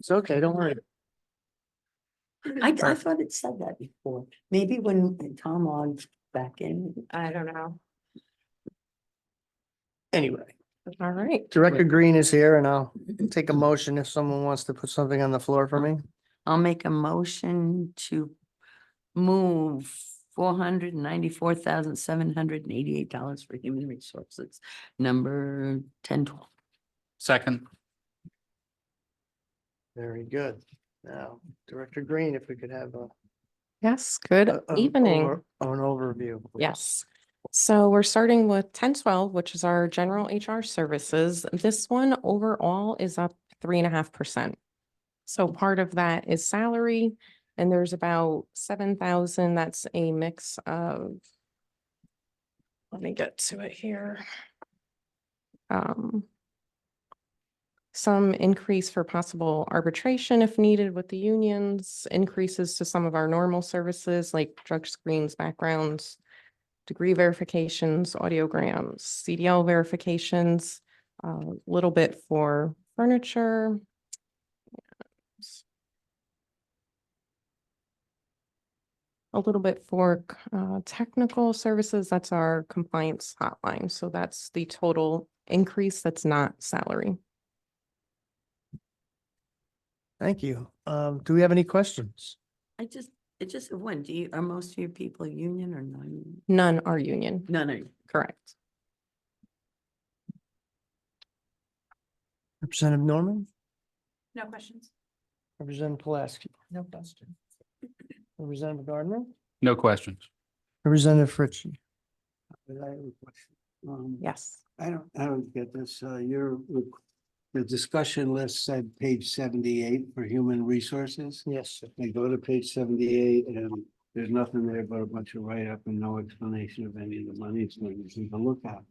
It's okay, don't worry. I thought it said that before. Maybe when Tom logged back in. I don't know. Anyway, All right. Director Green is here and I'll take a motion if someone wants to put something on the floor for me. I'll make a motion to move $494,788 for human resources, number 1012. Second. Very good. Now, Director Green, if we could have Yes, good evening. an overview. Yes. So we're starting with 1012, which is our general HR services. This one overall is up 3.5%. So part of that is salary, and there's about 7,000. That's a mix of, let me get to it here. Some increase for possible arbitration if needed with the unions, increases to some of our normal services like drug screens, backgrounds, degree verifications, audiograms, CDL verifications, a little bit for furniture. A little bit for technical services. That's our compliance hotline. So that's the total increase. That's not salary. Thank you. Do we have any questions? Are most of your people union or non-union? None are union. None are. Correct. Representative Norman, No questions. Representative Pulaski, No question. Representative Gardner, No questions. Representative Fritchie. I have a question. Yes. I don't get this. The discussion list said page 78 for human resources. Yes, sir. I go to page 78 and there's nothing there but a bunch of write-up and no explanation of any of the money it's going to look at.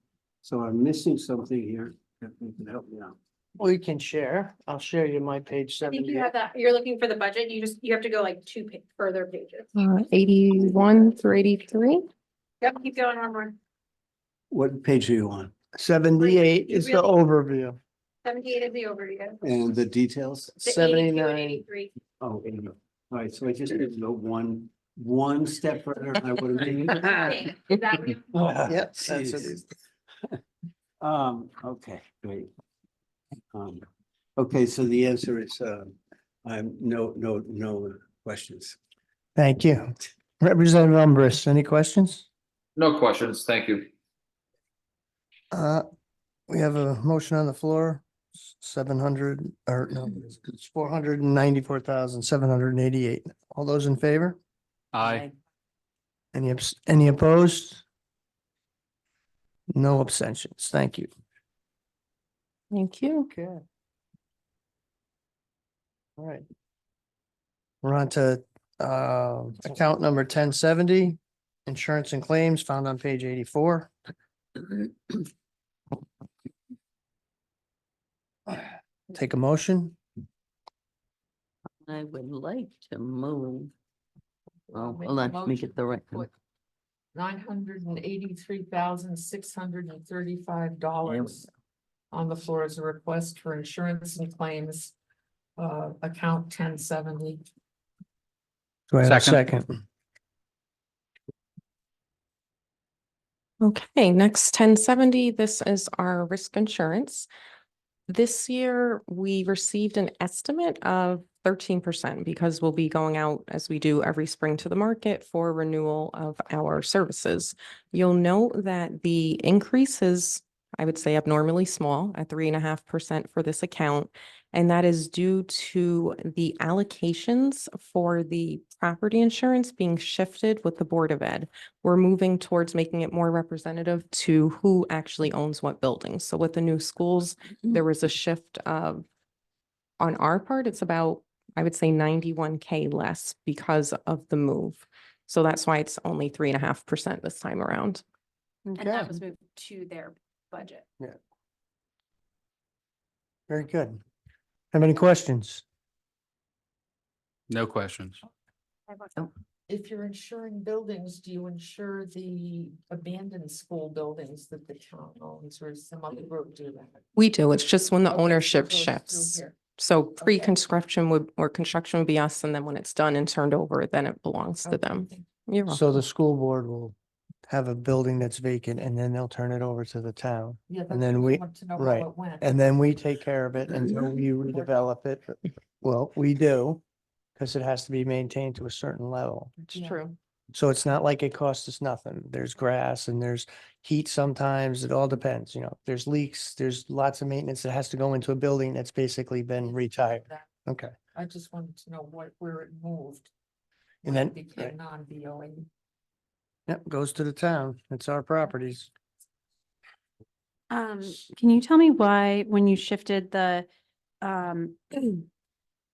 So I'm missing something here. If you can help me out. We can share. I'll share you my page I think 70. you have that, you're looking for the budget, you have to go like further pages. 81 through 83. Yep, keep going one more. What page are you on? 78 is the overview. 78 is the overview. And the details? The 82 and 79. 83. Oh, 80. All right, so I just need to go one step further. And I would have been. Okay, is that what you? Yep, that's Jeez. it. Okay, great. Okay, so the answer is, no questions. Thank you. Representative Umbris, any questions? No questions. Thank you. We have a motion on the floor, 700, or no, it's 494,788. All those in favor? Aye. Any opposed? No abstentions. Thank you. Thank you. Okay. All right. We're on to account number 1070, insurance and claims found on page 84. Take a motion. I would like to move. Oh, hold on, let me get the right one. $983,635 on the floor as a request for insurance and claims. Account 1070. Do I have a Second. second? Okay, next 1070, this is our risk insurance. This year, we received an estimate of 13% because we'll be going out as we do every spring to the market for renewal of our services. You'll note that the increase is, I would say, abnormally small at 3.5% for this account. And that is due to the allocations for the property insurance being shifted with the Board of Ed. We're moving towards making it more representative to who actually owns what buildings. So with the new schools, there was a shift of, on our part, it's about, I would say 91K less because of the move. So that's why it's only 3.5% this time around. And Okay, that was moved to their budget. very good. Have any questions? No questions. If you're insuring buildings, do you insure the abandoned school buildings that the town owns, or is some other group do that? We do. It's just when the Okay, so it ownership goes through shifts. here. So pre-construction or construction would be us, and then when it's done and turned over, then it belongs to them. You're So welcome. the school board will have a building that's vacant and then they'll turn it over to the town. Yeah, And that's then what I we- want to know right. how it went. And then we take care of it until we redevelop it. Well, we do, because it has to be maintained to a certain level. It's Yeah. true. So it's not like it costs us nothing. There's grass and there's heat sometimes. It all depends, there's leaks, there's lots of maintenance that has to go into a building that's basically been retired. That- Okay. I just wanted to know where it moved. And when it then- Became right. non-BOE. Yep, goes to the town. It's our properties. Can you tell me why, when you shifted the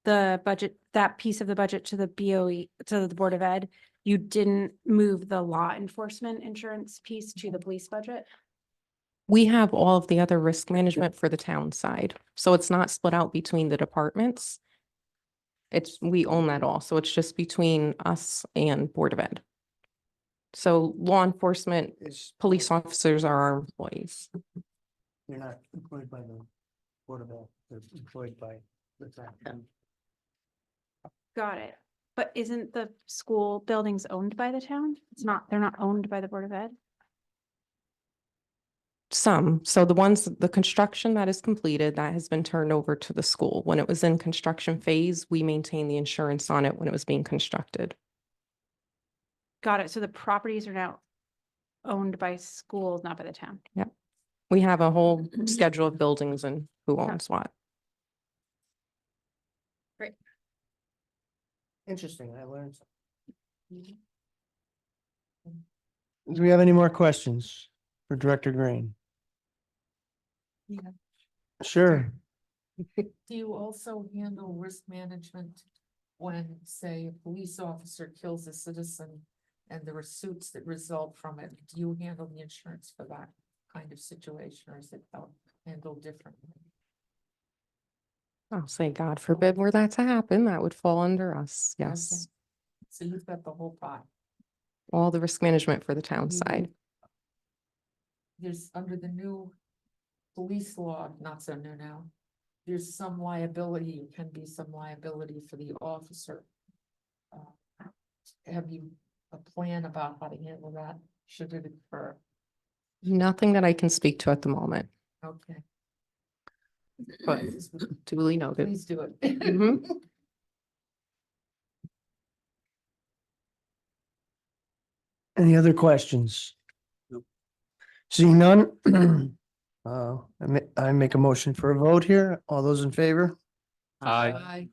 budget, that piece of the budget to the BOE, to the Board of Ed, you didn't move the law enforcement insurance piece to the police budget? We have all of the other risk management for the town side, so it's not split out between the departments. We own that all, so it's just between us and Board of Ed. So law enforcement, Is police officers are our employees. You're not employed by the Board of Ed, they're employed by the town. Got it. But isn't the school buildings owned by the town? They're not owned by the Board of Ed? Some, so the construction that is completed, that has been turned over to the school. When it was in construction phase, we maintained the insurance on it when it was being constructed. Got it. So the properties are now owned by schools, not by the town. We have a whole schedule of buildings and who owns what. Interesting, I learned something. Do we have any more questions for Director Green? Yeah. Sure. Do you also handle risk management when, say, a police officer kills a citizen and there are suits that result from it? Do you handle the insurance for that kind of situation, or is it handled differently? I'll say, God forbid were that to happen, that would fall under us. Yes. So you've got the whole pot. All the risk management for the town You- side. There's, under the new police law, not so new now, there's some liability, can be some liability for the officer. Have you a plan about how to handle that, should it occur? Nothing that I can speak to at the moment, Okay. but duly noted. Please do it. Mhm. Any other questions? Nope. Seeing none? I make a motion for a vote here. All those in favor? Aye.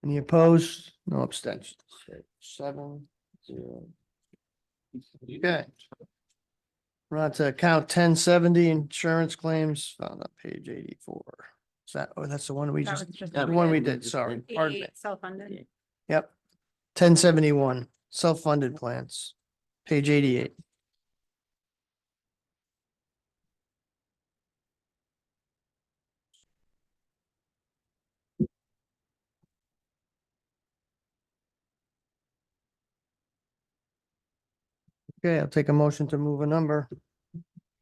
Any opposed? No abstentions. 7-0. Okay. We're on to account 1070 insurance claims found on page 84. Is that, that's the one we That just, was just the one we did, sorry. Pardon me. 88 self-funded. Yep. 1071, self-funded plans, page 88. Okay, I'll take a motion to move a number.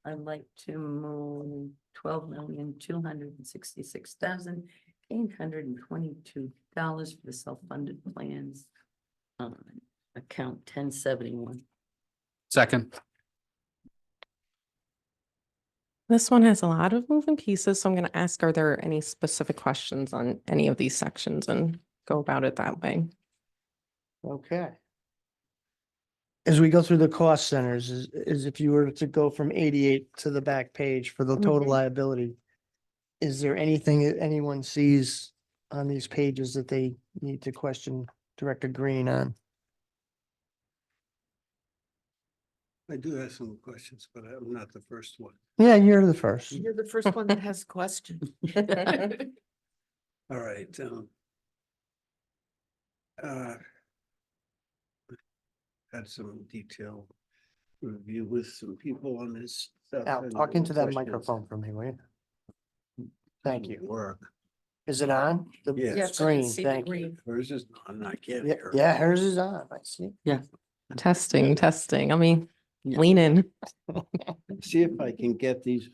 I'd like to move $12,266,822 for the self-funded plans. On account 1071. Second. This one has a lot of moving pieces, so I'm going to ask, are there any specific questions on any of these sections and go about it that way? Okay. As we go through the cost centers, is if you were to go from 88 to the back page for the total Mhm. liability, is there anything that anyone sees on these pages that they need to question Director Green on? I do have some questions, but I'm not the first one. Yeah, you're the first. You're the first one that has questions. All right, had some detailed review with some people on this stuff. Al, and talk into that questions microphone for me, will you? Thank you. Work. Is it on? The Yes. Yes, I screen, see the thank you. green. Hers is on, I can't Yeah, hear. yeah, hers is on, I see. Testing. I mean, Yeah. lean in. See if I can get these,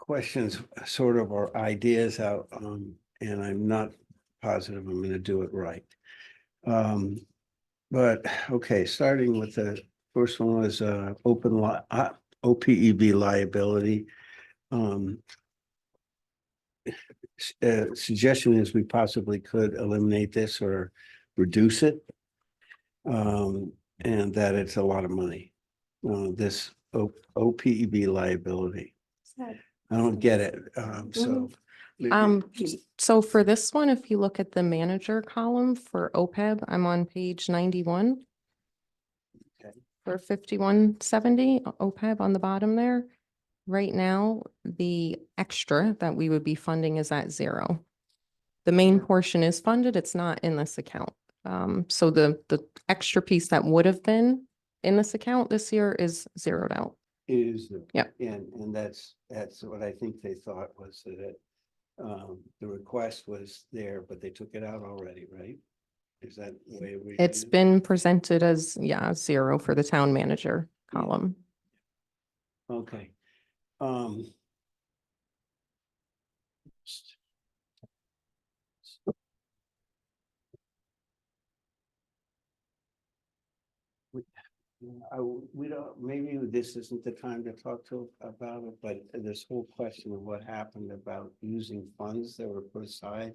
questions sort of or ideas out, and I'm not positive I'm gonna do it right. But, okay, starting with the first one was, OPEB liability. Suggestion is we possibly could eliminate this or reduce it. And that it's a lot of money. This OPEB liability. I don't get it, so. So for this one, if you look at the manager column for OPEB, I'm on page 91. Okay. For 5170 OPEB on the bottom there. Right now, the extra that we would be funding is at 0. The main portion is funded, it's not in this account. So the extra piece that would have been in this account this year is zeroed out. Is. Yeah. And that's what I think they thought was that, the request was there, but they took it out already, right? Is that the way we? It's been presented as, 0 for the town manager column. Okay. We don't, maybe this isn't the time to talk about it, but this whole question of what happened about using funds that were put aside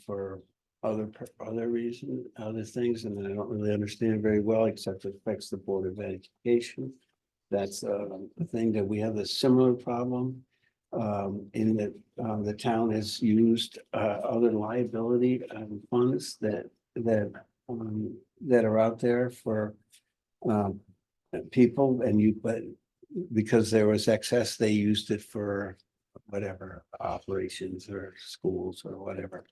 for other reasons, other things, and I don't really understand very well, except it affects the Board of Education. That's the thing that we have a similar problem in that the town has used other liability funds that are out there for people, and but because there was excess, they used it for whatever operations or schools or whatever.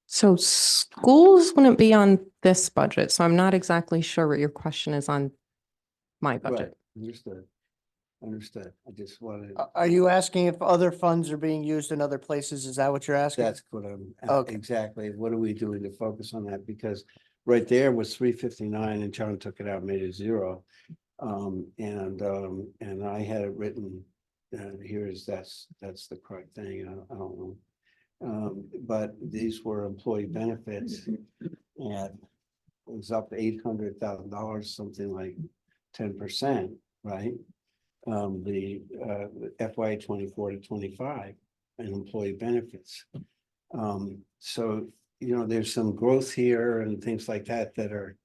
So schools wouldn't be on this budget, so I'm not exactly sure what your question is on my budget. Right, understood. I just wanted, Are you asking if other funds are being used in other places? Is that what you're asking? that's what I'm, Okay. exactly, what are we doing to focus on that? Because right there was 359 and John took it out, made it 0. And I had it written, that's the correct thing, I don't know. But these were employee benefits and it was up $800,000, something like 10%, right? The FY 24 to 25 and employee benefits. So, there's some growth here and things like that that are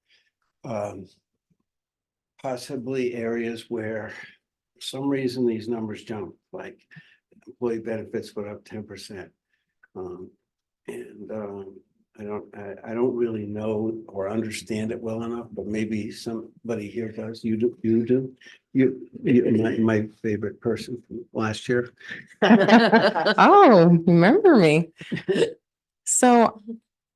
possibly areas where for some reason these numbers jump, like employee benefits went up 10%. I don't really know or understand it well enough, but maybe somebody here does. You do. My favorite person from last year. Oh, remember me. So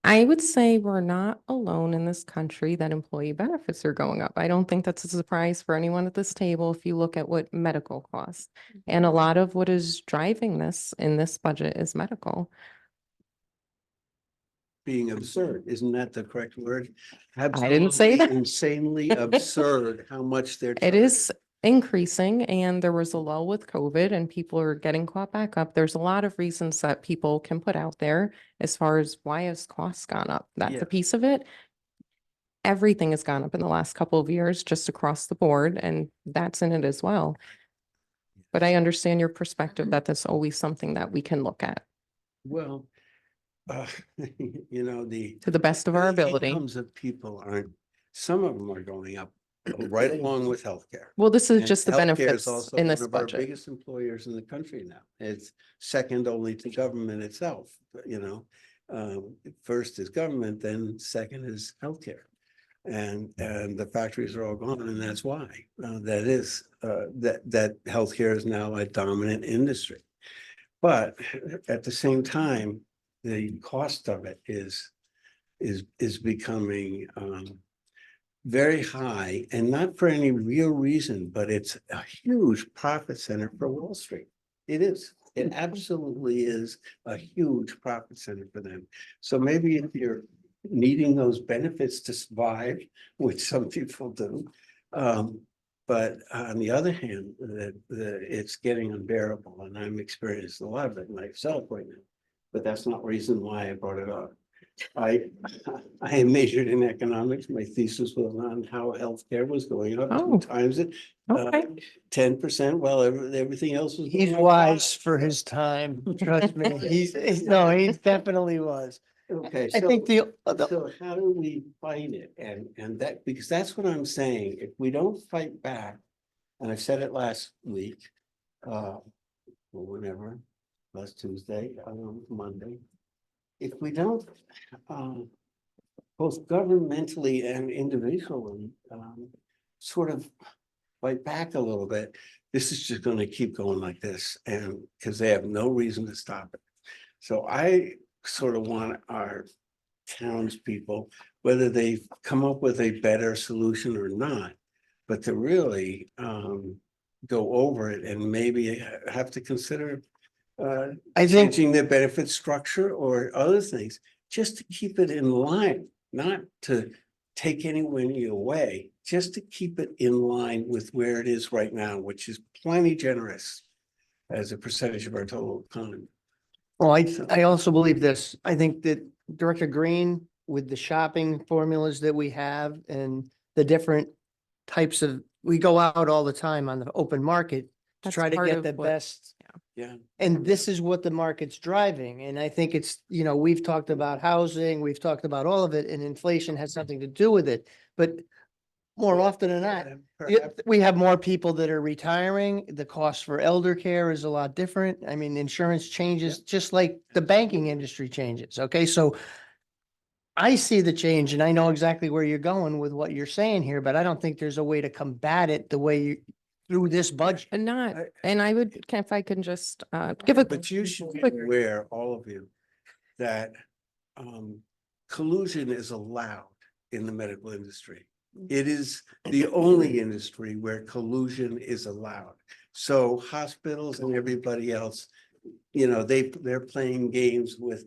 I would say we're not alone in this country that employee benefits are going up. I don't think that's a surprise for anyone at this table if you look at what medical costs. And a lot of what is driving this in this budget is medical. Being absurd, isn't that the correct word? I didn't say Absolutely that. Insanely absurd how much they're. It is increasing and there was a lull with COVID and people are getting caught back up. There's a lot of reasons that people can put out there as far as why has costs gone up. That's Yeah. a piece of it. Everything has gone up in the last couple of years, just across the board, and that's in it as well. But I understand your perspective that that's always something that we can look at Well, the. to the best of our ability. Incomes of people aren't, some of them are going up right along with healthcare. Well, this is And just the healthcare is benefits also in one this of our budget. biggest employers in the country now. It's second only to government itself, First is government, then second is healthcare. And the factories are all gone, and that's why that healthcare is now a dominant industry. But at the same time, the cost of it is becoming very high, and not for any real reason, but it's a huge profit center for Wall Street. It is. It absolutely is a huge profit center for them. So maybe if you're needing those benefits to survive, which some people do, But on the other hand, it's getting unbearable, and I'm experiencing a lot of it myself right now. But that's not reason why I brought it up. I am majored in economics. My thesis was on how healthcare was going up Oh. 2 times it. Okay. 10%, while everything else was. He's going up wise 5. for his time, trust me. No, he definitely was. Okay, I think so, the, so how do we fight it? And that, because that's what I'm saying, if we don't fight back, and I said it last week, or whenever, last Tuesday, Monday. If we don't, both governmentally and individually, sort of fight back a little bit, this is just gonna keep going like this, and, because they have no reason to stop it. So I sort of want our townspeople, whether they've come up with a better solution or not, but to really go over it and maybe have to consider I think, changing their benefit structure or other things, just to keep it in line, not to take any money away, just to keep it in line with where it is right now, which is plenty generous as a percentage of our total economy. well, I also believe this. I think that Director Green, with the shopping formulas that we have and the different types of, we go out all the time on the open market to That's try to part get of the what- best. Yeah. And this is what the market's driving. And I think it's, we've talked about housing, we've talked about all of it, and inflation has something to do with it. But more often than not, we have more people that are retiring. The cost for elder care is a lot different. I mean, insurance changes, just like the banking industry changes. Okay, so I see the change and I know exactly where you're going with what you're saying here, but I don't think there's a way to combat it the way you, through this budget. And not, and I would, if I can just give a. But you should be quick- aware, all of you, that collusion is allowed in the medical industry. It is the only industry where collusion is allowed. So hospitals and everybody else, they're playing games with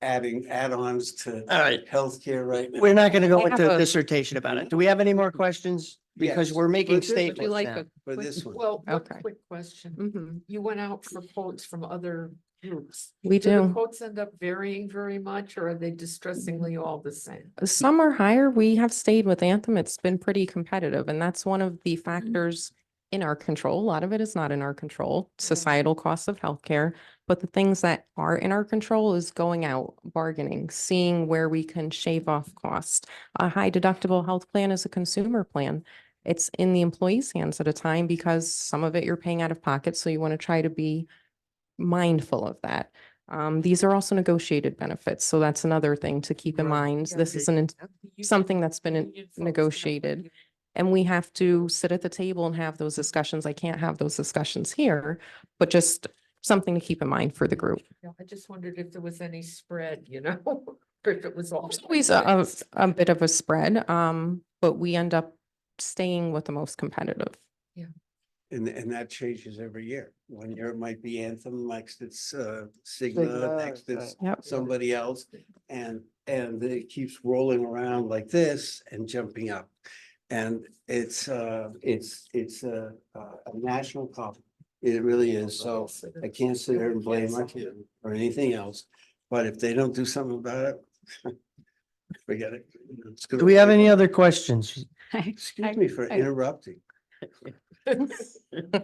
adding add-ons to All right, healthcare right now. we're not gonna go I have into a a- dissertation about it. Do we have any more questions? Because Yes, we're making but this- Would you statements like now. a For quick- this one. Well, one Okay. quick question. Mhm. You went out for quotes from other groups. We Do the do. quotes end up varying very much, or are they distressingly all the same? Some are higher. We have stayed with Anthem. It's been pretty competitive, and that's one of the factors in our control. A lot of it is not in our control, societal costs of healthcare. But the things that are in our control is going out, bargaining, seeing where we can shave off cost. A high deductible health plan is a consumer plan. It's in the employee's hands at a time because some of it you're paying out of pocket, so you want to try to be mindful of that. These are also negotiated benefits, so that's another thing to keep in Right. mind. Yeah, This the- isn't The something union- that's been the union folks have negotiated. to- And we have to sit at the table and have those discussions. I can't have those discussions here, but just something to keep in mind for the group. Yeah, I just wondered if there was any spread, or if it was all. There's always a bit of a spread, but we end up staying with the most competitive. And that changes every year. 1 year it might be Anthem, next it's Cigna, Cigna, next it's Yep. somebody else. And it keeps rolling around like this and jumping up. And it's a national problem. It really is. So I can't sit there and blame my kid or anything else. But if they don't do something about it, forget it. It's gonna Do we have be- any other questions? Excuse me for interrupting.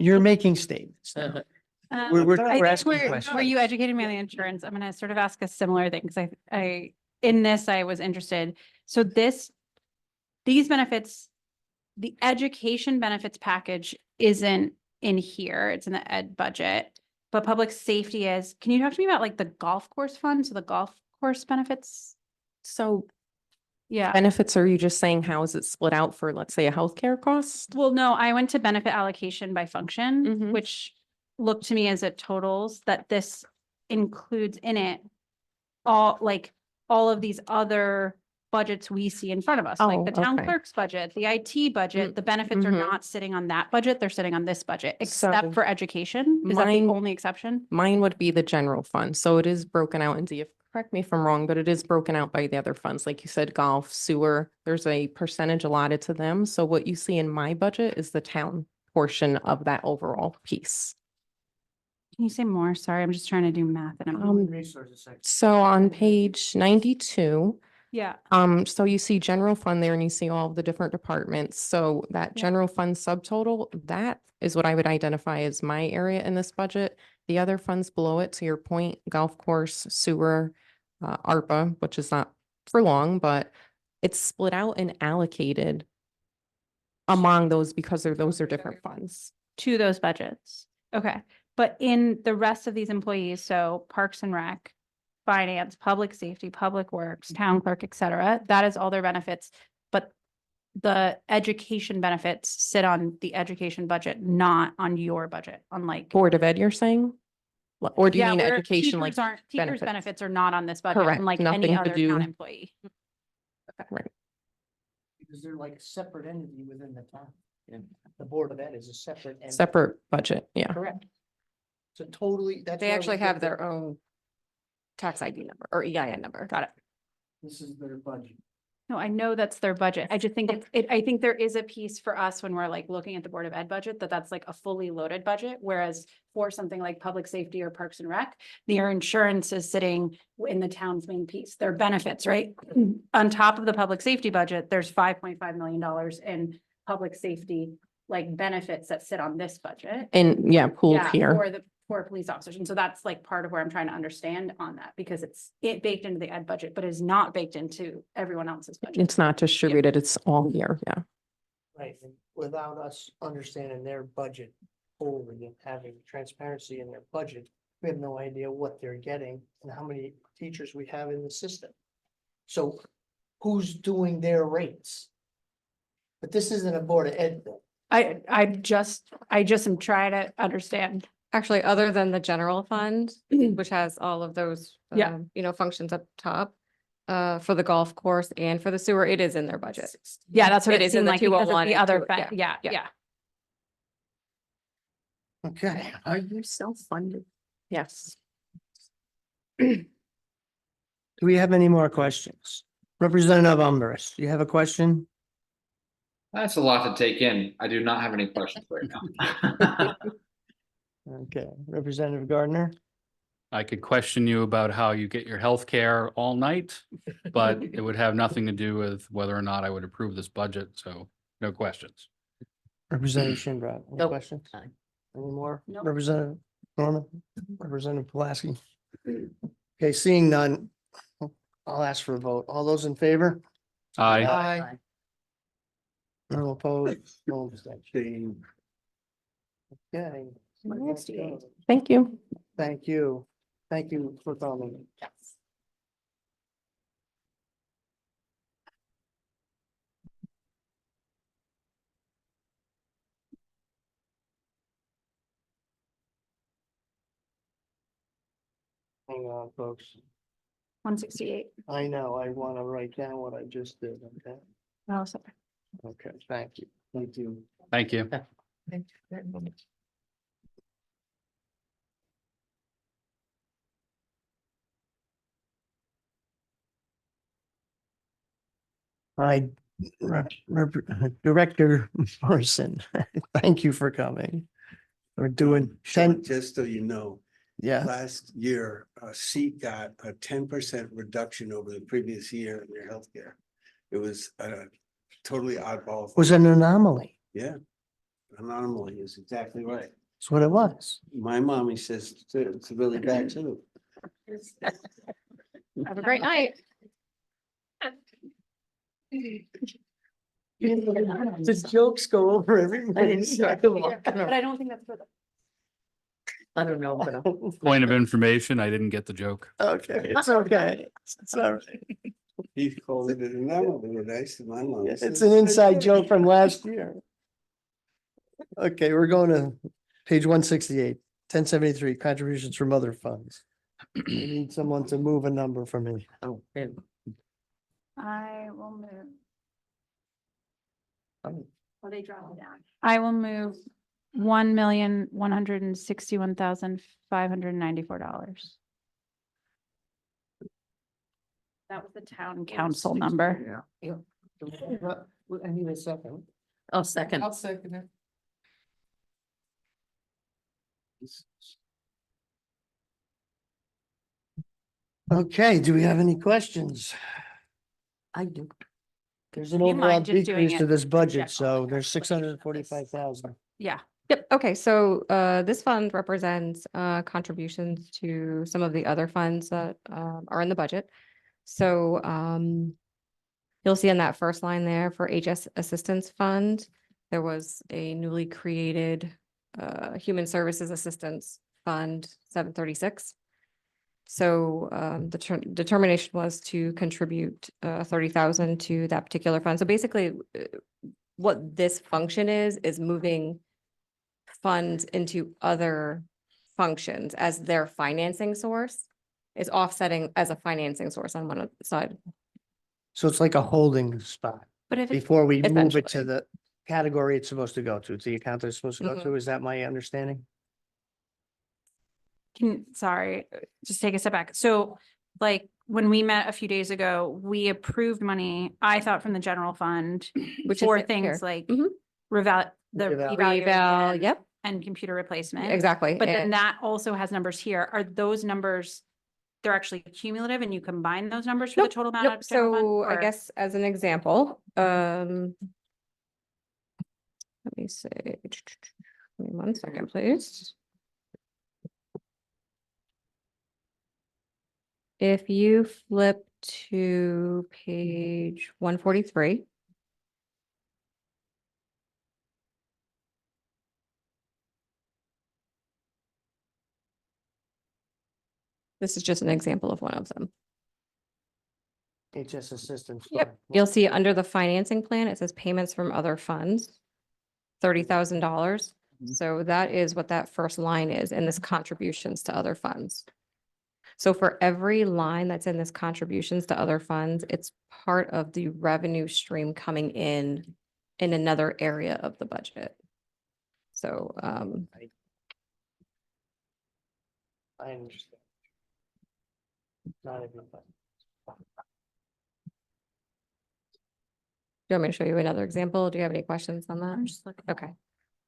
You're making statements. now. We're I think asking where questions. you educated me on the insurance, I'm gonna sort of ask a similar thing, because in this, I was interested. So these benefits, the education benefits package isn't in here, it's in the ed budget. But public safety is, can you talk to me about like the golf course fund, so the golf course benefits? So Yeah, benefits, are you just saying how is it split out for, let's say, a healthcare cost? well, no, I went to benefit allocation by function, Mhm. which looked to me as it totals that this includes in it all of these other budgets we see in front of us, like Oh, the town okay. clerk's budget, the IT budget, the benefits are mhm. not sitting on that budget, they're sitting on this budget, So except for education. Is that the mine- only exception? Mine would be the general fund. So it is broken out into, correct me if I'm wrong, but it is broken out by the other funds. Like you said, golf, sewer, there's a percentage allotted to them. So what you see in my budget is the town portion of that overall piece. Can you say more? Sorry, I'm just trying to do math and I'm. So on page 92, Yeah, so you see general fund there and you see all of the different departments. So that Yeah. general fund subtotal, that is what I would identify as my area in this budget. The other funds below it, to your point, golf course, sewer, ARPA, which is not for long, but it's split out and allocated among those because those are different funds. to those budgets. Okay, but in the rest of these employees, so Parks and Rec, Finance, Public Safety, Public Works, Town Clerk, et cetera, that is all their benefits. But the education benefits sit on the education budget, not on your budget, unlike. Board of Ed, you're saying? Or do you Yeah, mean where education like? teachers aren't, teachers' benefits? benefits are not on this budget, Correct, unlike nothing any to other do- town employee. Right. Because they're like a separate entity within the town. The Board of Ed is a separate. entity. Separate budget, yeah. Correct. So totally, that's. They why we actually get have the- their own tax ID number or EIN number. Got it. This is their budget. No, I know that's their budget. I just think I think there is a piece for us when we're like looking at the Board of Ed budget, that's like a fully loaded budget. Whereas for something like public safety or Parks and Rec, their insurance is sitting in the town's main piece, their benefits, right? On top of the public safety budget, there's $5.5 million in public safety, like benefits that sit on this budget. And yeah, pooled Yeah, here. for police officers. And so that's like part of where I'm trying to understand on that, because it baked into the ed budget, but is not baked into everyone else's budget. It's not distributed, it's all here, yeah. Right, and without us understanding their budget fully and having transparency in their budget, we have no idea what they're getting and how many teachers we have in the system. So who's doing their rates? But this isn't a Board of Ed bill. I just am trying to understand. Actually, other than the general fund, which has all of those, Yeah. functions up top, for the golf course and for the sewer, it is in their budget. Yeah, that's what It it is in seemed the like because of 201 the and other, 2 yeah, yeah. yeah. Okay. Are you self-funded? Yes. Do we have any more questions? Representative Umbris, do you have a question? That's a lot to take in. I do not have any questions right now. Okay, Representative Gardner? I could question you about how you get your health care all night, but it would have nothing to do with whether or not I would approve this budget, so no questions. Representative Shinbrad, any Nope. questions? Fine. Any more? Nope. Representative Norman? Representative Pulaski? Okay, seeing none, I'll ask for a vote. All those in favor? Aye. No opposed, no abstention. Okay. Thank you. Thank you. Thank you for coming. Hang on, folks. 168. I know, I want to write down what I just did, okay? Oh, sorry. Okay, thank you. Thank you. Thank you. Hi, Director Morrison, thank you for coming. We're doing Sean, 10, just so you know, yeah, last year, a seat got a 10% reduction over the previous year in their healthcare. It was totally oddball. was an anomaly. Yeah. Anomaly is exactly right. That's what it was. My mommy says it's really bad too. Have a great night. The jokes go over everybody. But I don't think that's for the. I don't know, but Point of information, I didn't get the joke. Okay, it's okay. It's all right. He called it an anomaly, and I said, my mom. It's an inside joke from last year. Okay, we're going to page 168, 1073, contributions from other funds. We need someone to move a number for me. oh, and, I will move. oh, Well, they dropped it down. I will move $1,161,594. That was the town council number. I need a second. I'll second. I'll second it. Okay, do we have any questions? I do. There's an You overall mind just doing decrease to it this in budget, general, so like, there's what you should have 645,000. Yeah. Yep, okay, so this fund represents contributions to some of the other funds that are in the budget. So you'll see in that first line there for HS Assistance Fund, there was a newly created Human Services Assistance Fund 736. So the determination was to contribute 30,000 to that particular fund. So basically, what this function is moving funds into other functions as their financing source, is offsetting as a financing source on one side. So it's like a holding spot But if it's, before we move it to Essentially. the category it's supposed to go to, the account it's supposed to go Mhm. to. Is that my understanding? sorry, just take a step back. So like when we met a few days ago, we approved money, I thought from the general fund Which is for it things here. like Mhm. the Reval. evaluation Yep, and computer replacement. exactly. But then and- that also has numbers here. Are those numbers, they're actually cumulative and you combine those numbers for the Nope, total amount nope. of general fund? So I or- guess as an example, let me say, give me 1 second, please. If you flip to page 143. This is just an example of one of them. HS assistance. Yep, fund. you'll see under the financing plan, it says payments from other funds, $30,000. So that is what that first line is in this contributions to other funds. So for every line that's in this contributions to other funds, it's part of the revenue stream coming in another area of the budget. So, I understand. Not everybody. do you want me to show you another example? Do you have any questions on that? I'm just looking. Okay.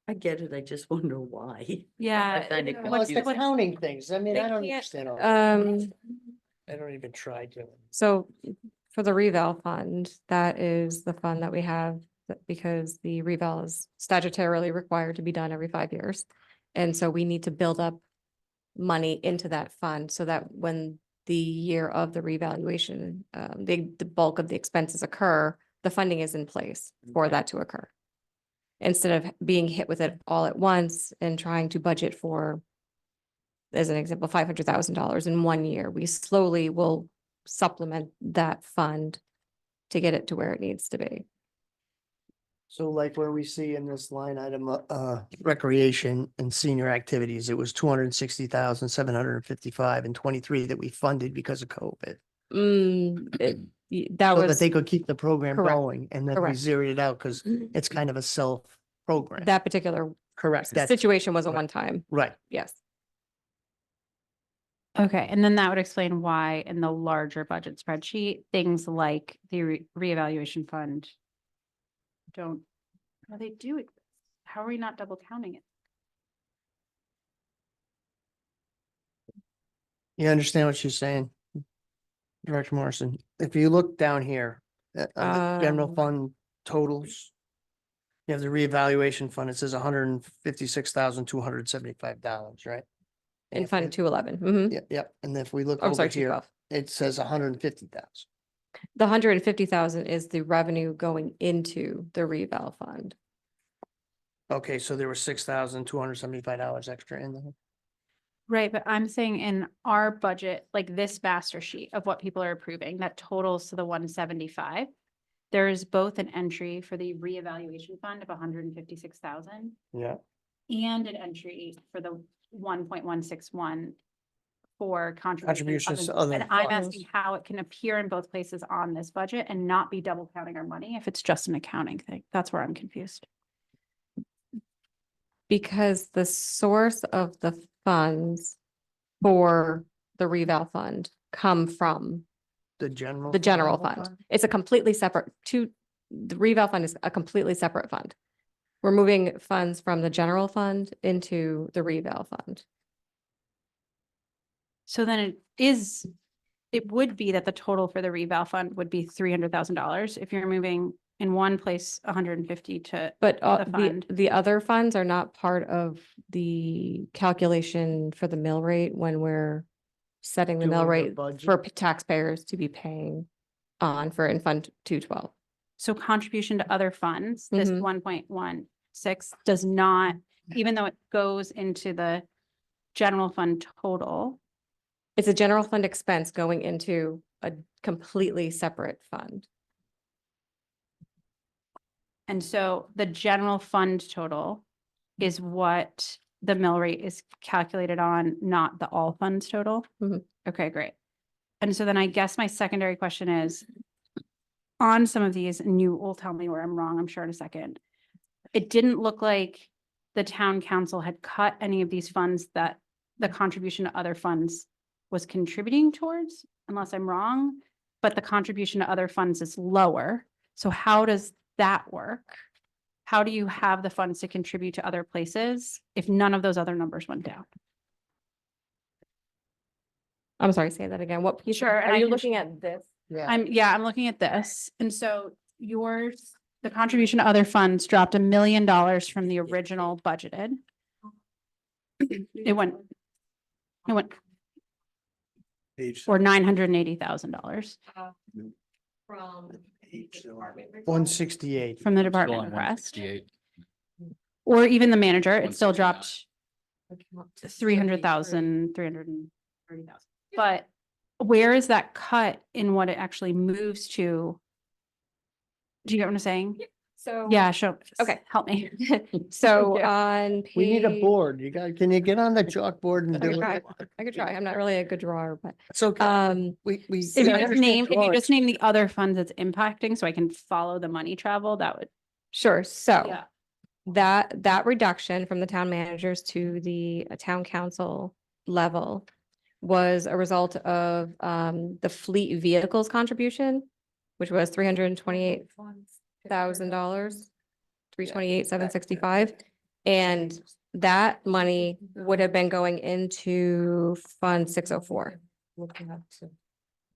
I get it. I just wonder why. Yeah. I find it Well, it's the confusing. counting things. I mean, They I don't can't, understand. All that. I I don't even try to. So for the reval fund, that is the fund that we have because the reval is statutorily required to be done every 5 years. And so we need to build up money into that fund so that when the year of the revaluation, the bulk of the expenses occur, the funding is in place for that to occur. Instead of being hit with it all at once and trying to budget for, as an example, $500,000 in 1 year, we slowly will supplement that fund to get it to where it needs to be. So like where we see in this line item, recreation and senior activities, it was 260,755 and 23 that we funded because of COVID. That So that was, they could keep the program correct, going and then we correct. zeroed it out because it's kind of a self program. that particular Correct. That's situation was a right. one-time, right. yes. Okay, and then that would explain why in the larger budget spreadsheet, things like the reevaluation fund don't, well, they do exist. How are we not double counting it? You understand what she's saying? Director Morrison, if you look down here, on the general Um, fund totals. You have the reevaluation fund, it says $156,275, right? In If Fund we- 211. Mhm. Yep, yep, and if we look I'm over sorry, here, 212. it says 150,000. The 150,000 is the revenue going into the reval fund. Okay, so there was $6,275 extra in there. Right, but I'm saying in our budget, like this master sheet of what people are approving, that totals to the 175. There is both an entry for the reevaluation fund of 156,000 Yeah. and an entry for the 1.161 for Contributions to And other I'm funds. asking how it can appear in both places on this budget and not be double counting our money if it's just an accounting thing. That's where I'm confused. Because the source of the funds for the reval fund come from The general. the general fund. It's a completely separate the revale fund is a completely separate fund. We're moving funds from the general fund into the revale fund. So then it would be that the total for the reval fund would be $300,000 if you're moving in one place 150 to, But The fund. the other funds are not part of the calculation for the mill rate when we're setting the mill Doing the rate budget. for taxpayers to be paying on for in Fund 212. so contribution to other funds, this Mhm. 1.16 does not, even though it goes into the general fund total. It's a general fund expense going into a completely separate fund. And so the general fund total is what the mill rate is calculated on, not the all funds total? Mhm. Okay, great. And so then I guess my secondary question is, on some of these, and you will tell me where I'm wrong, I'm sure in a second. It didn't look like the town council had cut any of these funds that the contribution to other funds was contributing towards, unless I'm wrong. But the contribution to other funds is lower. So how does that work? How do you have the funds to contribute to other places if none of those other numbers went down? I'm sorry, say that again. What piece? Sure, and Are I you can looking at this? Yeah. I'm looking at this. And so yours, the contribution to other funds dropped $1 million from the original budgeted. It went, or $980,000 168. from the Still Department on of Request. 168. Or even the manager, it still 169. dropped 330,000. But where is that cut in what it actually moves to? Do you get what I'm saying? So. Yeah, show. Okay. Help me. So Thank you. on We need a page- board. can you get on the chalkboard and I do could try. it? I could try. I'm not really a good drawer, but, It's okay. we. We. If you just name the other funds it's impacting, so I can follow the money travel, that would. Sure, so. Yeah. That reduction from the town managers to the town council level was a result of the fleet vehicles contribution, which was $328,000, 328,765. And that money would have been going into Fund 604.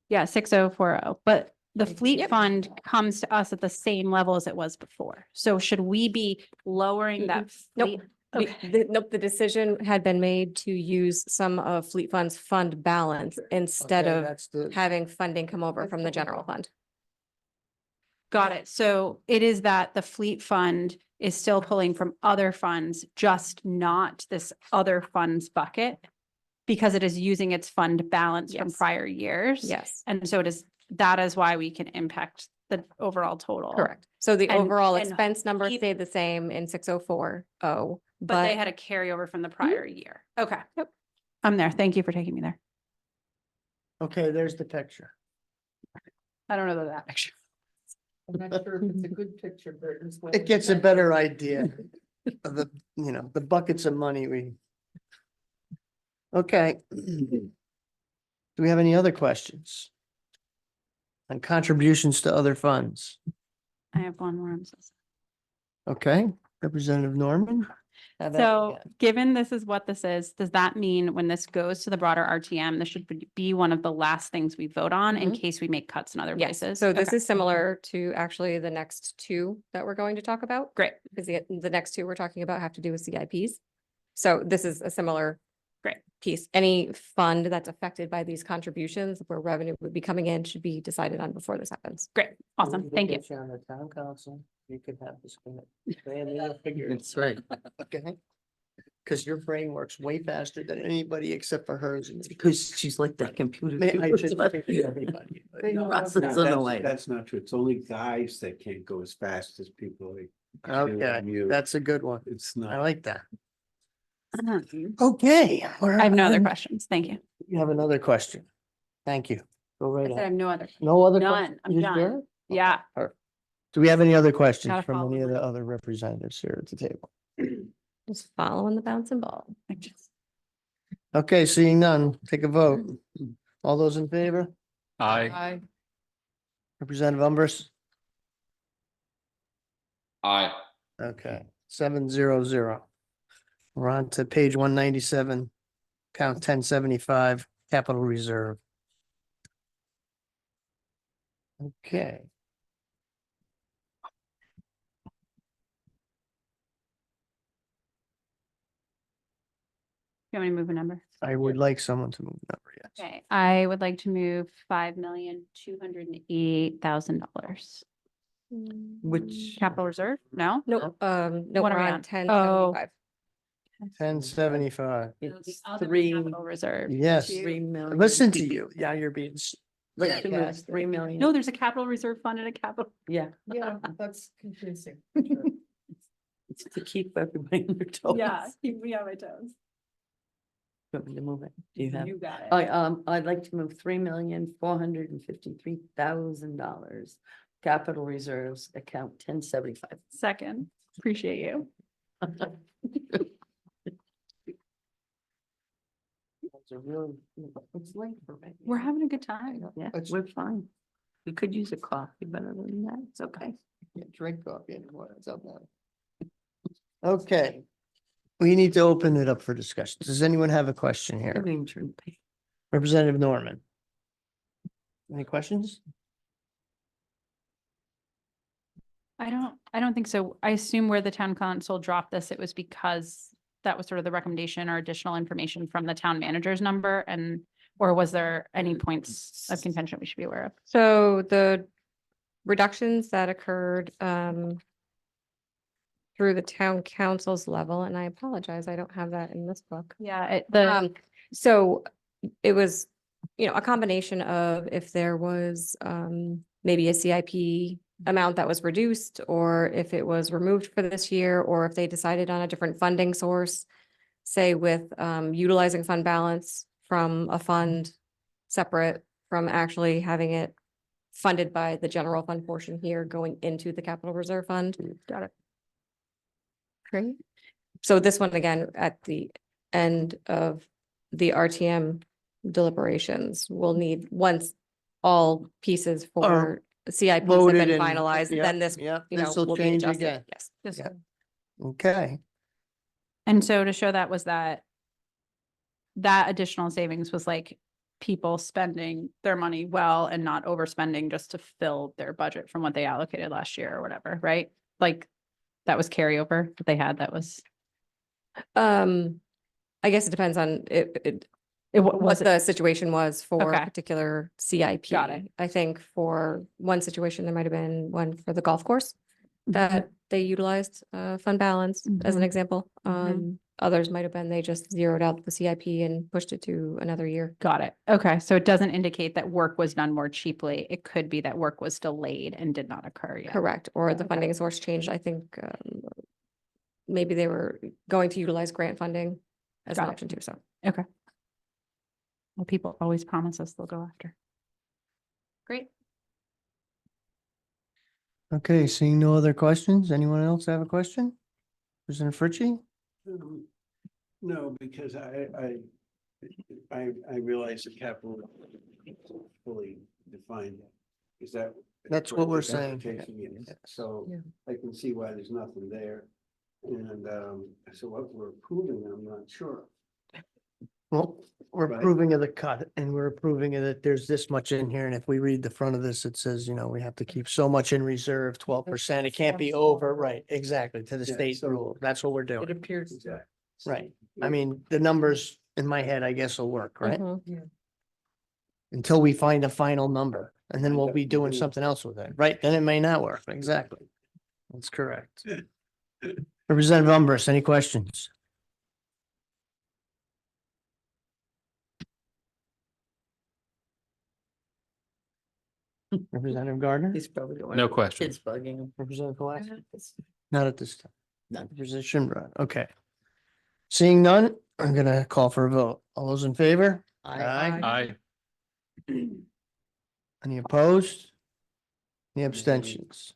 Yeah, 6040, but the fleet Yep. fund comes to us at the same level as it was before. So should we be lowering that Nope. fleet? The- Okay. Nope, the decision had been made to use some of Fleet Fund's fund balance instead of That's the, having funding come over from the general fund. Got it. So it is that the fleet fund is still pulling from other funds, just not this other funds bucket. Because it is using its fund balance from Yes. prior years. Yes, And so that is why we can impact the overall total. correct. So the And- overall and expense number keep- stayed the same in 604. But they had a carryover from the prior year. Okay. Yep. I'm there. Thank you for taking me there. okay, there's the picture. I don't know that picture. I'm not sure if it's a good picture, but it was. well It gets a intended. better idea of the buckets of money we. Okay. Do we have any other questions? On contributions to other funds? I have one more. I'm so sorry. Okay, Representative Norman? Have at it So again. given this is what this is, does that mean when this goes to the broader RTM, this should be one of the last things we vote on in Mhm. case we make cuts in other Yes, places? so this Okay. is similar to actually the next two that we're going to talk about. Great. Because the next two we're talking about have to do with CIPs. So this is a similar. Great. Piece. Any fund that's affected by these contributions where revenue would be coming in should be decided on before this happens. Great. Awesome. Thank you. Get on the town council, you could have this. That's right. Okay. Because your brain works way faster than anybody except for hers. Because she's like that computer. May- too. I should think of everybody, but- They know Process about of that. the That's way. that's not true. It's only guys that can't go as fast as people like. you Okay, and you. that's a good one. It's I not. like that. Mhm. Okay. I have no other questions. Thank you. You have another question? Thank you. Go I right said I have ahead. no other. No other? None. questions? I'm You done. sure? Yeah. Perfect. Do we have any other questions Gotta from follow any of the the other representatives here at the table? Just following the bouncing ball. Okay, seeing none, take a vote. All those in favor? Aye. I Representative Umbers? Aye. Okay, 700. We're on to page 197, count 1075, capital reserve. Okay. You want me to move a number? I would like someone to move the number, yes. Okay, I would like to move $5,288,000. Which, Capital reserve? No? No, no, What we're are we on on? 1075. 1075. it's Other three, Capital reserve. Yes, 3 million. listen to you. Yeah, you're being. Like to move 3 million. No, there's a capital reserve fund and a capital. Yeah, Yeah, that's confusing. it's to keep everybody on their toes. keep me on my toes. Want me to move it? Do you have? You got it. I'd like to move $3,453,000. Capital reserves account 1075. Second, appreciate you. It's late for me. We're having a good time. Yeah, we're fine. We could use a coffee, but other than that, it's okay. Can't drink coffee anymore. It's up now. Okay. We need to open it up for discussion. Does anyone have a question I here? haven't even turned the page. Representative Norman? Any questions? I don't think so. I assume where the town council dropped this, it was because that was sort of the recommendation or additional information from the town manager's number or was there any points of contention we should be aware of? So the reductions that occurred through the town council's level, and I apologize, I don't have that in this book. Yeah, So it was, a combination of if there was maybe a CIP amount that was reduced, or if it was removed for this year, or if they decided on a different funding source, say with utilizing fund balance from a fund separate from actually having it funded by the general fund portion here going into the capital reserve fund. got it. Great. So this one, again, at the end of the RTM deliberations, we'll need, once all pieces for CIPs have Voted been and- finalized, yeah, then this, yeah, you know, this'll will be change adjusted. again. Yes. This- Yeah. Okay, And so to show that was that additional savings was like people spending their money well and not overspending just to fill their budget from what they allocated last year or whatever, right? Like that was carryover that they had, that was. I guess it depends on What what the situation was for a Okay. particular CIP. Got it. I think for one situation, there might have been one for the golf course that they utilized fund balance as an Mhm. example. Others might have been, they just zeroed out the CIP and pushed it to another year. Got it. Okay, so it doesn't indicate that work was done more cheaply. It could be that work was delayed and did not occur yet. Correct, or the Okay. funding source changed. I think maybe they were going to utilize grant funding as an Got it. option too, so. Okay. Well, people always promise us they'll go after. Great. okay, seeing no other questions, anyone else have a question? Representative Fritchie? No, because I realize the capital is fully defined. Is that? That's what we're correct saying. interpretation? Yes. So Yeah. I can see why there's nothing there. And so what we're approving, I'm not sure. Well, we're Right. approving of the cut and we're approving of that there's this much in here. And if we read the front of this, it says, we have to keep so much in reserve, 12%. It can't be over, right? Exactly, to the Yeah, state so- rule. That's what we're It doing. appears. Exactly. Right. I mean, the numbers in my head, I guess will work, right? Mhm. Until we find a final number and then we'll be doing something else with it, right? Then it may not work. Exactly. That's correct. Representative Umbers, any questions? Representative Gardner? He's probably going. No question. Kids bugging him. Representative Pulaski? Uh, Not at this time. None. Position, right, okay. Seeing none, I'm gonna call for a vote. All those in favor? Aye. Aye. Any opposed? Any abstentions?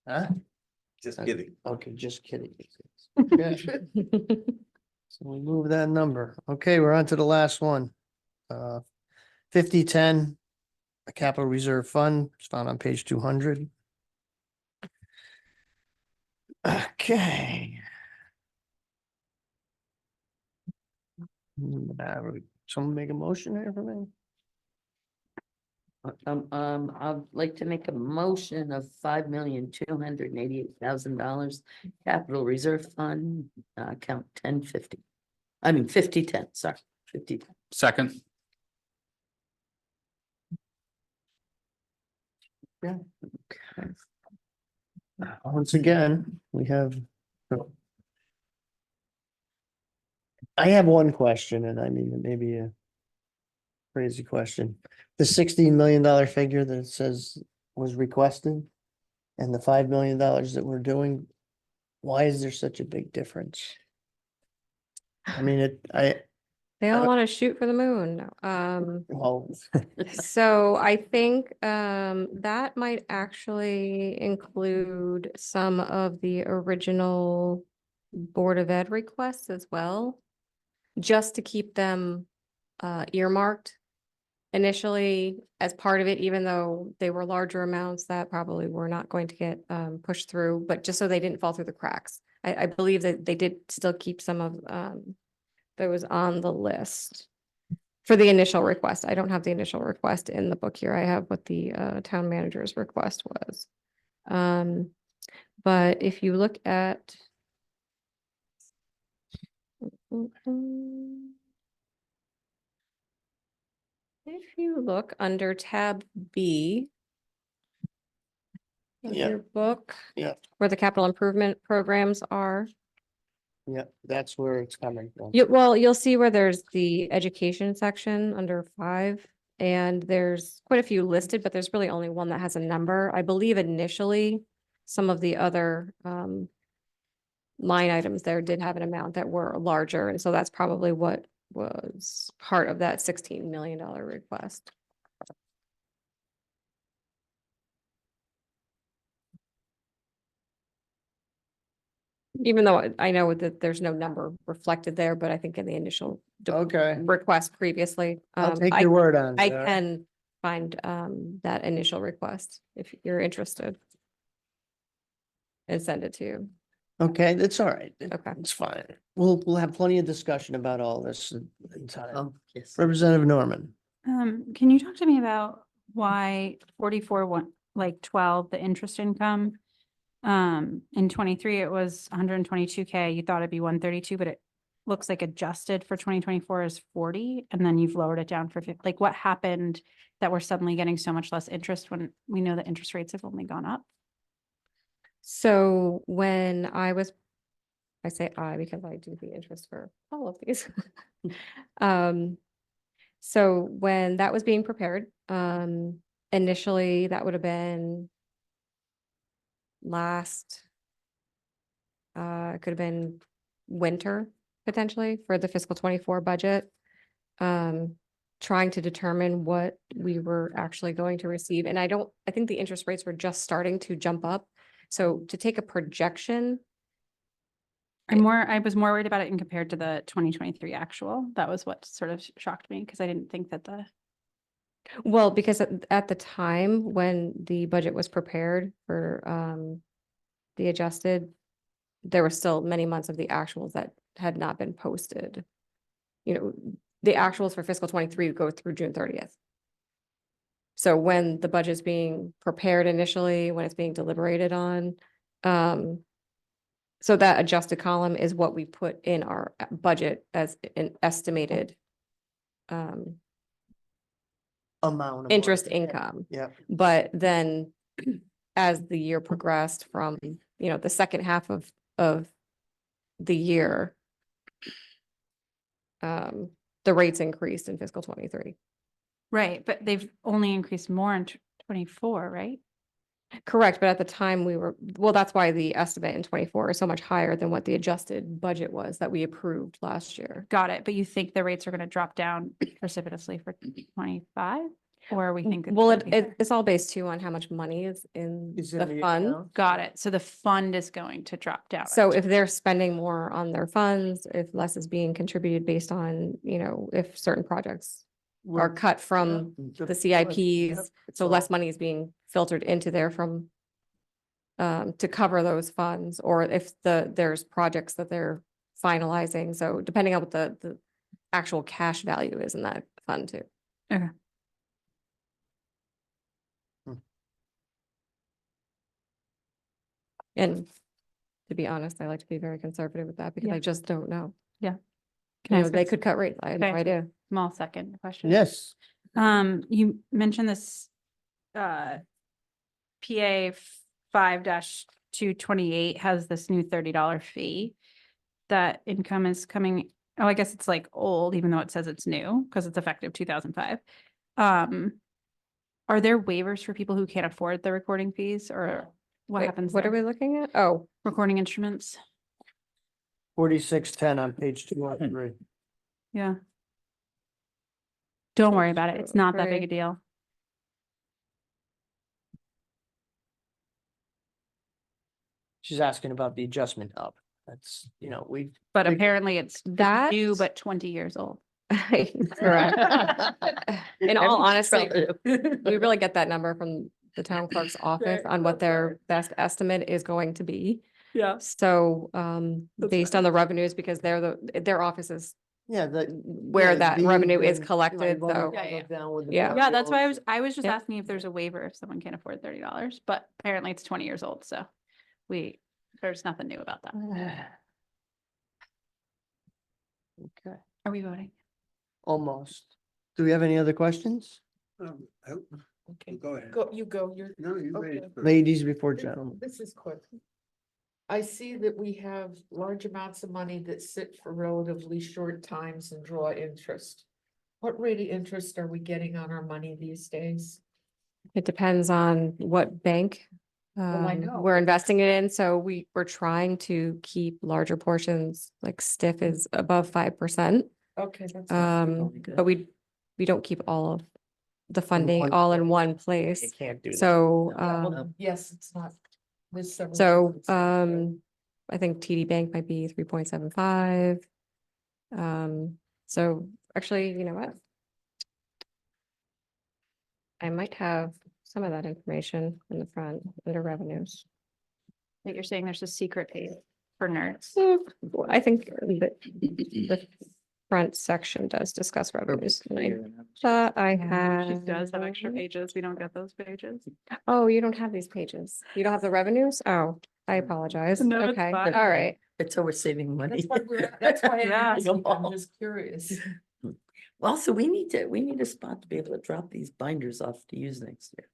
Huh? Just kidding. Okay, just kidding. Okay. So we move that number. Okay, we're on to the last one. 5010 a capital reserve fund. It's found on page 200. Okay. Someone make a motion here for me? I'd like to make a motion of $5,288,000 capital reserve fund, account 1050. I mean, 5010, sorry, 50. Second, Once again, we have. I have one question, and I mean, it may be a crazy question. The $16 million figure that it says was requested and the $5 million that we're doing, why is there such a big difference? I mean, They all want to shoot for the moon. well, So I think that might actually include some of the original Board of Ed requests as well, just to keep them earmarked initially as part of it, even though they were larger amounts that probably were not going to get pushed through, but just so they didn't fall through the cracks. I believe that they did still keep some of those on the list for the initial request. I don't have the initial request in the book here. I have what the town manager's request was. But if you look at if you look under tab B of Yeah. your book, Yeah. where the capital improvement programs are, yeah, that's where it's coming from. you'll see where there's the education section under 5, and there's quite a few listed, but there's really only one that has a number. I believe initially some of the other line items there did have an amount that were larger, and so that's probably what was part of that $16 million request. Even though I know that there's no number reflected there, but I think in the initial Okay, request previously. I'll take I your word on it. I all right? can find that initial request if you're interested. And send it to you. Okay, that's all right. Okay. It's fine. We'll have plenty of discussion about all this in time. Oh, yes. Representative Norman. Can you talk to me about why 12, the interest income? In 23, it was 122K. You thought it'd be 132, but it looks like adjusted for 2024 is 40, and then you've lowered it down for 50. Like, what happened that we're suddenly getting so much less interest when we know that interest rates have only gone up? So when I say I because I do the interest for all of these. So when that was being prepared, initially that would have been it could have been winter potentially for the fiscal 24 budget. Trying to determine what we were actually going to receive. And I think the interest rates were just starting to jump up. So to take a projection, I was more worried about it in compared to the 2023 actual. That was what sort of shocked me, because I didn't think that well, because at the time when the budget was prepared for the adjusted, there were still many months of the actuals that had not been posted. You know, the actuals for fiscal 23 go through June 30th. So when the budget's being prepared initially, when it's being deliberated on, so that adjusted column is what we put in our budget as an estimated Amount. of interest money. income. Yeah. But then as the year progressed from, the second half of the year, the rates increased in fiscal 23. right, but they've only increased more in 24, right? Correct, but at the time that's why the estimate in 24 is so much higher than what the adjusted budget was that we approved last year. Got it. But you think the rates are going to drop down precipitously for 25? Or we think? Well, it's all based too on how much money is in Is the in the fund. account? Got it. So the fund is going to drop down. So if they're spending more on their funds, if less is being contributed based on, if certain projects are cut from the CIPs, so less money is being filtered into there from to cover those funds, or if there's projects that they're finalizing, so depending on what the actual cash value is in that fund too. Okay. And to be honest, I like to be very conservative with that because Yeah. I just don't know. Yeah. You know, ask they a could cut rates. I have no Okay. idea. small second question? Yes, You mentioned this, PA 5-228 has this new $30 fee. That income is coming, oh, I guess it's like old, even though it says it's new, because it's effective 2005. Are there waivers for people who can't afford the recording fees, or what Wait, happens what are there? we looking at? Oh, Recording instruments? 4610 on page 203. Yeah. Don't worry about it. It's not that big a Right. deal. She's asking about the adjustment up. That's, we. But we- apparently it's that. new, but 20 years old. Correct. In all honesty, Everything's we really get that number from the town clerk's office on what their best estimate is going to be. Yeah. So, That's based on the revenues, because their office is Yeah, where that revenue is collected, so. Yeah. Yeah, that's why I was just Yep. asking if there's a waiver if someone can't afford $30, but apparently it's 20 years old, so there's nothing new about that. Okay, Are we voting? almost. Do we have any other questions? Okay, Go ahead. you're. No, you Okay. raised first. Ladies before gentlemen. This is quick. I see that we have large amounts of money that sit for relatively short times and draw interest. What rate of interest are we getting on our money these days? It depends on what bank I know. we're investing it in. So we're trying to keep larger portions, like Stiff is above 5%. Okay, that's. But we don't keep all of the funding one all in place. one place. Can't do that. So, Yes, it's not. There's several so, differences. I think TD Bank might be 3.75. So actually, you know what? I might have some of that information in the front under revenues. That you're saying there's a secret page for nerds. So I think the front section does discuss revenues. And I thought I had. She does have extra pages. We don't get those pages. Oh, you don't have these pages. You don't have the revenues? Oh, I apologize. No, it's Okay, fine. all right. It's how we're saving money. That's why I'm Yeah. asking, I'm just curious. Also, we need a spot to be able to drop these binders off to use next year.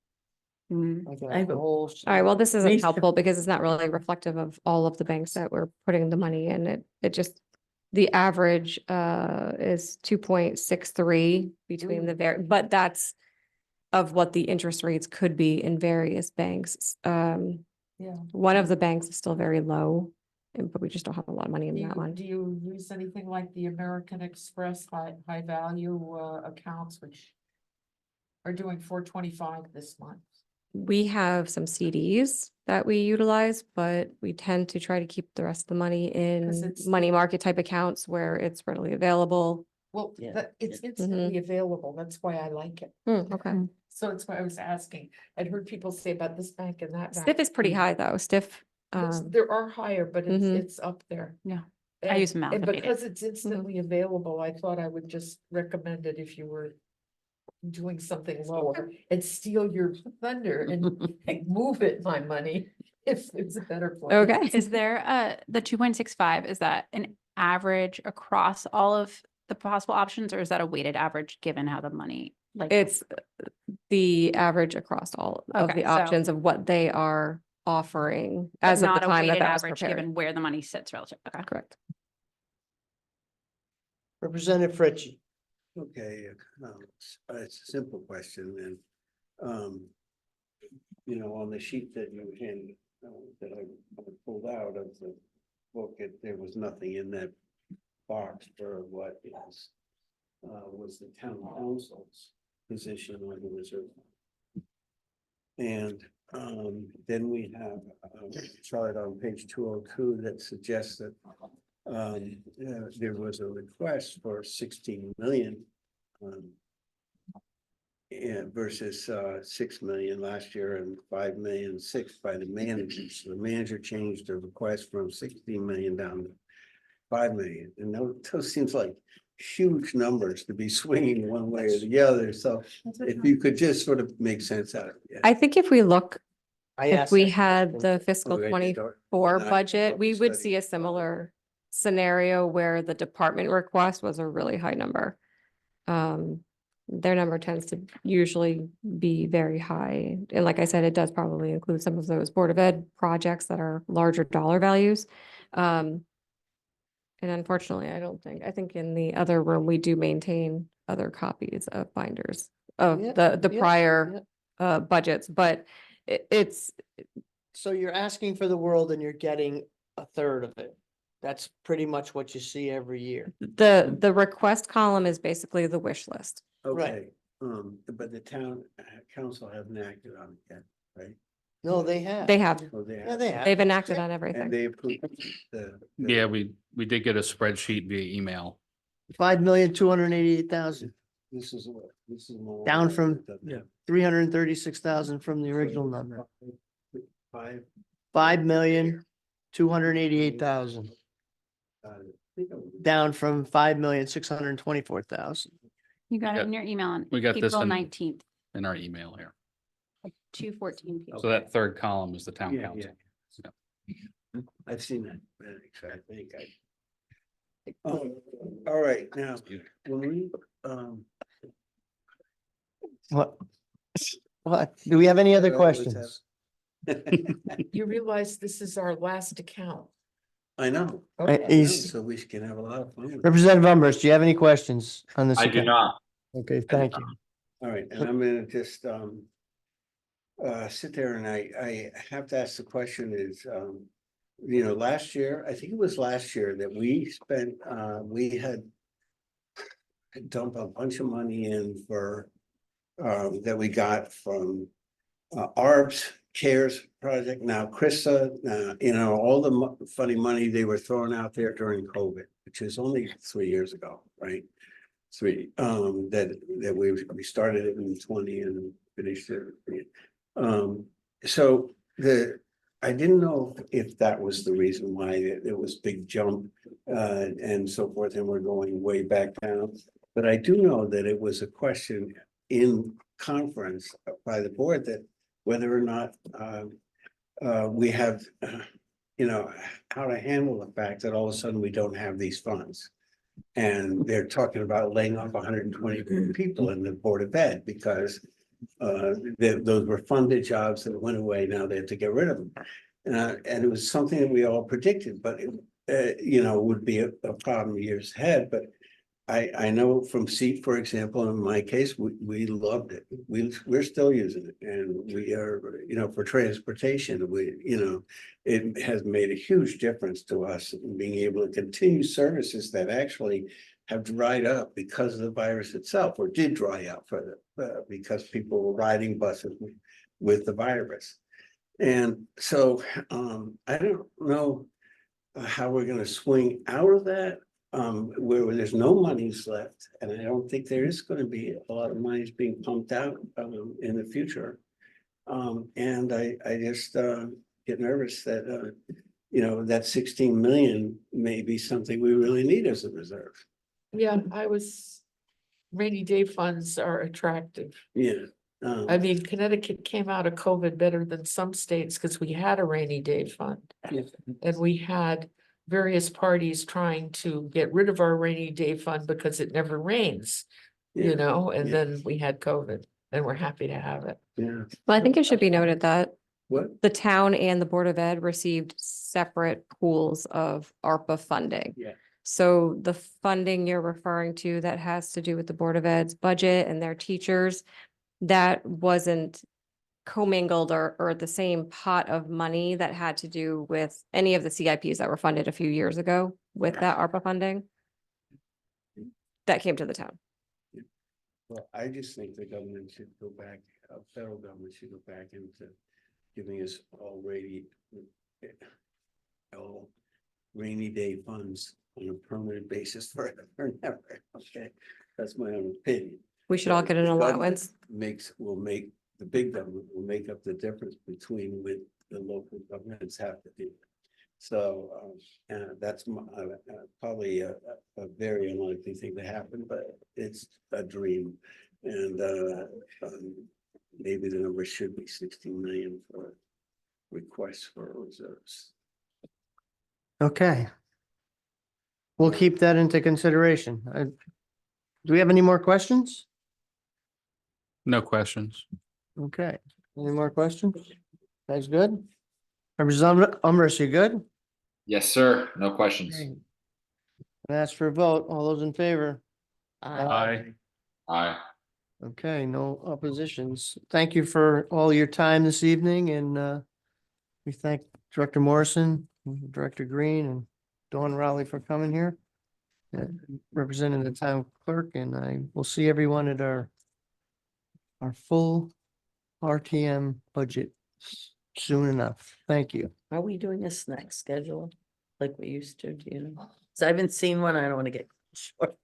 I have a All right, well, this Me isn't too. helpful because it's not really reflective of all of the banks that we're putting the money in. It just, the average is 2.63 between the but that's of what the interest rates could be in various banks. Yeah. One of the banks is still very low, but we just don't have a lot of money in that one. Do you use anything like the American Express high value accounts, which are doing 425 this month? We have some CDs that we utilize, but we tend to try to keep the rest of the money 'Cause in it's money the- market type accounts where it's readily available. Well, Yeah, it's yeah. instantly available. That's why I like it. Okay. So that's why I was asking. I'd heard people say about this bank and that. Stiff bank. is pretty high though. Stiff, There are higher, but mhm. it's up there. Yeah. I And- use them out And the meeting. because it's instantly available, I thought I would just recommend it if you were doing something lower and steal your thunder and move it, my money, if it's a better plan. okay. Is there the 2.65, is that an average across all of the possible options, or is that a weighted average given how the money? Like It's the average across all of Okay, the so- options of what they are offering but as of the not a time that weighted that was average prepared. given where the money sits relative. Okay. Correct. Representative Fritchie. Okay, it's a simple question and, on the sheet that you handed, that I pulled out of the book, there was nothing in that box for what is, was the town council's position on the reserve. And, then we have a chart on page 202 that suggests that there was a request for 16 million versus 6 million last year and 5,000,006 by the manager. So the manager changed the request from 16 million down to 5 million. And those seems like huge numbers to be swinging one way or the other. So if you could just sort of make sense out of it. Yeah. I think if we look, I if asked we that had question. the fiscal We had to start- 24 and I budget, we probably would studied see a similar scenario where the department request was a really high number. Their number tends to usually be very high. And like I said, it does probably include some of those Board of Ed projects that are larger dollar values. And unfortunately, I think in the other room, we do maintain other copies of binders of Yeah, the yeah, prior budgets, but it's, So you're asking for the world and you're getting a third of it. That's pretty much what you see every year. the request column is basically the wish list. Okay, but the town council hasn't acted on it yet, right? No, they have. They have, Oh, they Yeah, have. they have. they've enacted on And everything. they approved the. Yeah, we did get a spreadsheet via email. 5,288,000, This is what, this is. more Down like from- it doesn't have- 336,000 from the original number. 5. 5,288,000, I think it was- down from 5,624,000. You got Yeah, it in your email on we got this April in- 19th, In our email here. 2:14 p.m. So that third column is the town Yeah, council. I've seen that, I think all right, now, when we, What? What? Do we have any other All right, let's questions? You realize this is our last account. I know, Is so we can have a lot of fun. with it. Representative Umbers, do you have any questions on this? I do account? not. Okay, thank you. All right, and I'm gonna just sit there and I have to ask the question is, last year, I think it was last year that we spent, we had dumped a bunch of money in for that we got from ARB's CARES project. Now, Krista, all the funny money they were throwing out there during COVID, which is only 3 years ago, right? That we started it in 20 and finished it. So I didn't know if that was the reason why it was big jump and so forth, and we're going way back down. But I do know that it was a question in conference by the board that whether or not we have, how to handle the fact that all of a sudden we don't have these funds. And they're talking about laying off 120 people in the Board of Ed because those were funded jobs that went away. Now they have to get rid of them. And it was something that we all predicted, but it would be a problem years ahead. But I know from SEAT, for example, in my case, we loved it. We're still using it, and we are, for transportation, it has made a huge difference to us in being able to continue services that actually have dried up because of the virus itself, or did dry up because people were riding buses with the virus. And so I don't know how we're going to swing out of that. Where there's no monies left, and I don't think there is going to be a lot of monies being pumped out in the future. And I just get nervous that that 16 million may be something we really need as a reserve. Yeah, rainy day funds are attractive. Yeah. I mean, Connecticut came out of COVID better than some states because we had a rainy day fund. Yeah. And we had various parties trying to get rid of our rainy day fund because it never rains, and Yeah. then we had COVID and we're happy to have it. Yeah. Well, I think it should be noted that What? the town and the Board of Ed received separate pools of ARPA funding. Yeah. So the funding you're referring to that has to do with the Board of Ed's budget and their teachers, that wasn't commingled or the same pot of money that had to do with any of the CIPs that were funded a few years ago with that ARPA funding. That came to the town. Well, I just think the government should go back, federal government should go back into giving us all rainy day funds on a permanent basis forever and ever. Okay, that's my own opinion. We should all get an The government allowance. will make, the big government will make up the difference between what the local governments have to do. So, that's probably a very unlikely thing to happen, but it's a dream. And, maybe the number should be 16 million for requests for reserves. Okay. We'll keep that into consideration. Do we have any more questions? No questions. Okay, any more questions? That's good. Representative Umrus, you good? Yes, sir. No questions. Great. Ask for a vote. All those in favor? Aye. Aye. Okay, no oppositions. Thank you for all your time this evening and we thank Director Morrison, Director Green and Dawn Rowley for coming here. Representing the town clerk, and I will see everyone at our full RTM budget soon enough. Thank you. Are we doing a snack schedule like we used to, do you know? So I haven't seen one. I don't want to get short.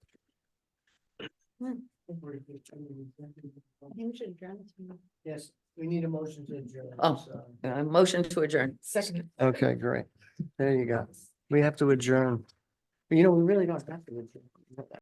Yes, we need a motion to adjourn. Oh. Motion to adjourn. Second. Okay, great. There you go. We have to adjourn. You know, we really don't have to adjourn.